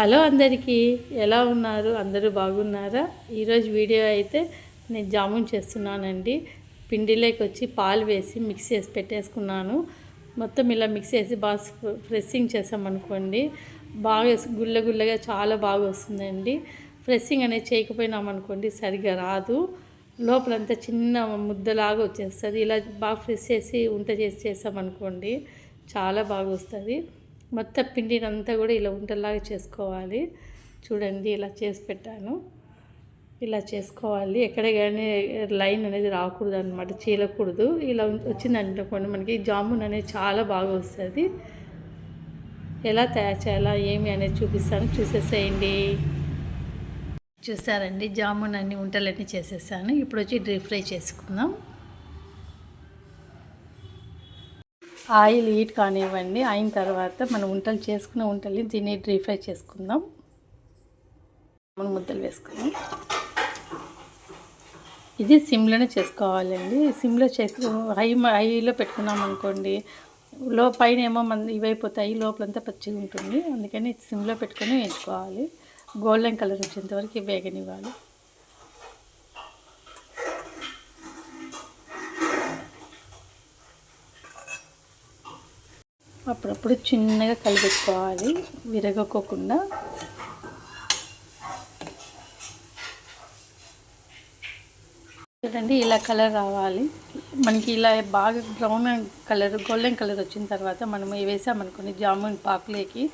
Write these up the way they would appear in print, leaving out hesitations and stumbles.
Hello అందరికీ, ఎలా ఉన్నారు? అందరూ బాగున్నారా? ఈరోజు వీడియో అయితే నేను జామున్ చేస్తున్నానండి. పిండిలోకి వచ్చి పాలు వేసి మిక్స్ చేసి పెట్టేసుకున్నాను. మొత్తం ఇలా మిక్స్ చేసి బాగా ప్రెస్సింగ్ చేసామనుకోండి, బాగా గుల్లగా చాలా బాగా వస్తుందండి. ప్రెస్సింగ్ అనేది చేయకపోయినామనుకోండి సరిగా రాదు, లోపలంతా చిన్న ముద్దలాగా వచ్చేస్తుంది. ఇలా బాగా ప్రెస్ చేసి ఉంట చేసి చేసామనుకోండి చాలా బాగా వస్తుంది. మొత్తం పిండిని అంతా కూడా ఇలా ఉంటలాగా చేసుకోవాలి. చూడండి, ఇలా చేసి పెట్టాను. ఇలా చేసుకోవాలి. ఎక్కడ కానీ లైన్ అనేది రాకూడదు అనమాట, చీలకూడదు. ఇలా వచ్చిందనుకోండి మనకి జామున్ అనేది చాలా బాగా వస్తుంది. ఎలా తయారు చేయాలా ఏమి అనేది చూపిస్తాను, చూసేసేయండి. చూసారండి, జామున్ అన్ని ఉంటలన్నీ చేసేసాను. ఇప్పుడు వచ్చి డీప్ ఫ్రై చేసుకుందాం. ఆయిల్ హీట్ కానివ్వండి. అయిన తర్వాత మనం ఉంటలు చేసుకున్న ఉంటల్ని దీన్ని డీప్ ఫ్రై చేసుకుందాం. మనం ముద్దలు వేసుకుందాం. ఇది సిమ్లోనే చేసుకోవాలండి. సిమ్లో హైలో పెట్టుకున్నాం అనుకోండి, పైన ఏమో ఇవైపోతాయి, లోపలంతా పచ్చిగా ఉంటుంది. అందుకని సిమ్లో పెట్టుకొని వేయించుకోవాలి. గోల్డెన్ కలర్ వచ్చేంత వరకు వేగనివ్వాలి. అప్పుడప్పుడు చిన్నగా కలిపెట్టుకోవాలి, విరగకోకుండా. చూడండి, ఇలా కలర్ రావాలి మనకి. ఇలా బాగా బ్రౌన్ కలర్, గోల్డెన్ కలర్ వచ్చిన తర్వాత మనం వేసామనుకోండి జామున్ పాకులోకి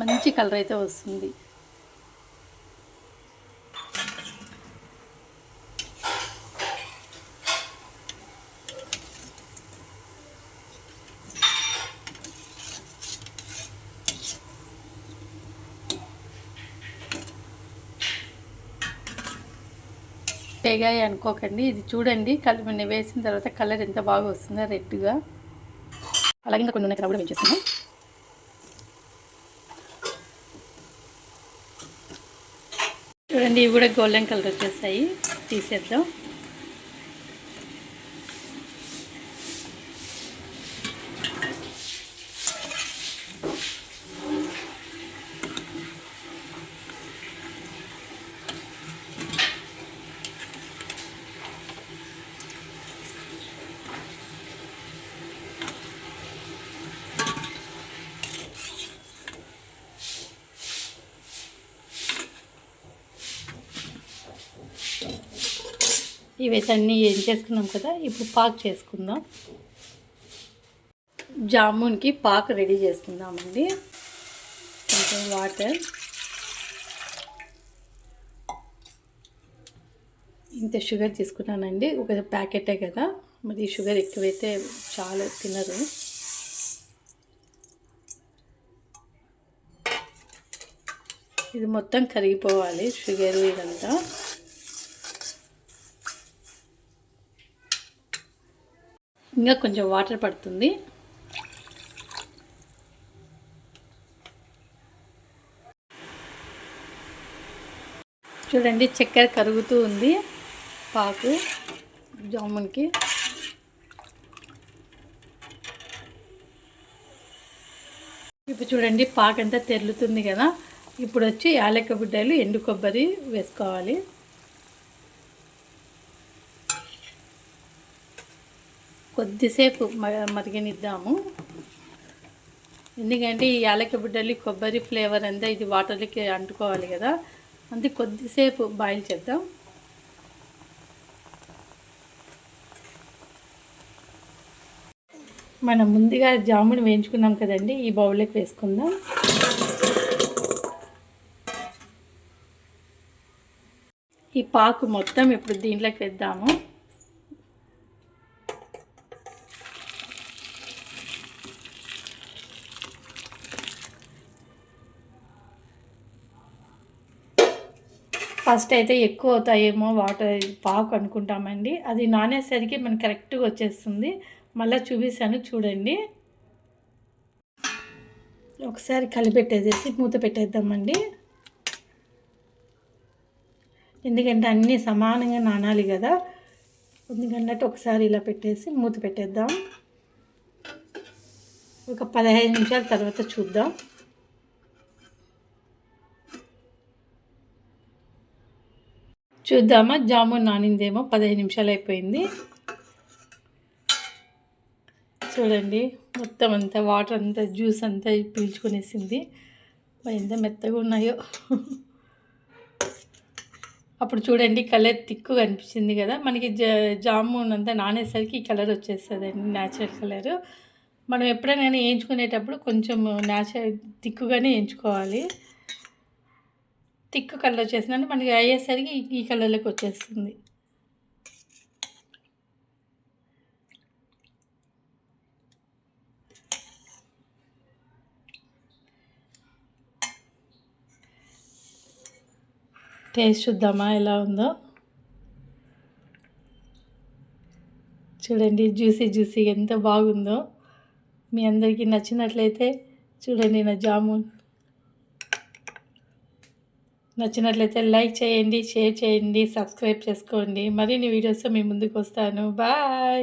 మంచి కలర్ అయితే వస్తుంది. వేగాయి అనుకోకండి. ఇది చూడండి, కలిపి వేసిన తర్వాత కలర్ ఎంత బాగా వస్తుందో రెడ్గా. అలాగే ఇంకా కొన్ని ఉన్నాయి, కూడా వేసేస్తున్నాం. చూడండి, ఇవి కూడా గోల్డెన్ కలర్ వచ్చేస్తాయి. తీసేద్దాం. ఇవైతే అన్నీ ఏం చేసుకున్నాం కదా. ఇప్పుడు పాక్ చేసుకుందాం. జామున్కి పాక్ రెడీ చేసుకుందామండి. కొంచెం వాటర్, ఇంత షుగర్ తీసుకున్నానండి. ఒక ప్యాకెటే కదా, మరి షుగర్ ఎక్కువైతే చాలా తినరు. ఇది మొత్తం కరిగిపోవాలి షుగర్ ఇదంతా. ఇంకా కొంచెం వాటర్ పడుతుంది. చూడండి, చక్కెర కరుగుతూ ఉంది పాకు జామున్కి. ఇప్పుడు చూడండి, పాకు అంతా తెరులుతుంది కదా. ఇప్పుడు వచ్చి యాలక్క బుడ్డలు, ఎండు కొబ్బరి వేసుకోవాలి. కొద్దిసేపు మరిగనిద్దాము. ఎందుకంటే ఈ యాలక్క బుడ్డలు, కొబ్బరి ఫ్లేవర్ అంతా ఇది వాటర్కి అంటుకోవాలి కదా, అందుకే కొద్దిసేపు బాయిల్ చేద్దాం. మనం ముందుగా జామున్ వేయించుకున్నాం కదండి, ఈ బౌల్లోకి వేసుకుందాం. ఈ పాకు మొత్తం ఇప్పుడు దీంట్లోకి వేద్దాము. ఫస్ట్ అయితే ఎక్కువ అవుతాయేమో వాటర్ పాకు అనుకుంటామండి. అది నానేసరికి మనకి కరెక్ట్గా వచ్చేస్తుంది. మళ్ళీ చూపిస్తాను చూడండి. ఒకసారి కలిపెట్టేసేసి మూత పెట్టేద్దామండి. ఎందుకంటే అన్నీ సమానంగా నానాలి కదా, ఎందుకంటే ఒకసారి ఇలా పెట్టేసి మూత పెట్టేద్దాం. ఒక 15 నిమిషాల తర్వాత చూద్దాం. చూద్దామా, జామున్ నానిందేమో. 15 నిమిషాలు అయిపోయింది. చూడండి, మొత్తం అంతా వాటర్ అంతా జ్యూస్ అంతా పీల్చుకునేసింది. ఎంత మెత్తగా ఉన్నాయో. అప్పుడు చూడండి కలర్ తిక్కుగా అనిపించింది కదా. మనకి జామున్ అంతా నానేసరికి ఈ కలర్ వచ్చేస్తుందండి, న్యాచురల్ కలరు. మనం ఎప్పుడైనా వేయించుకునేటప్పుడు కొంచెం తిక్కుగానే వేయించుకోవాలి. తిక్కు కలర్ వచ్చేసిందంటే మనకి అయ్యేసరికి ఈ కలర్లోకి వచ్చేస్తుంది. టేస్ట్ చూద్దామా ఎలా ఉందో. చూడండి, జ్యూసీ ఎంత బాగుందో. మీ అందరికీ నచ్చినట్లయితే చూడండి, నా జామున్ నచ్చినట్లయితే లైక్ చేయండి, షేర్ చేయండి, సబ్స్క్రైబ్ చేసుకోండి. మరిన్ని వీడియోస్తో మీ ముందుకు వస్తాను. బాయ్.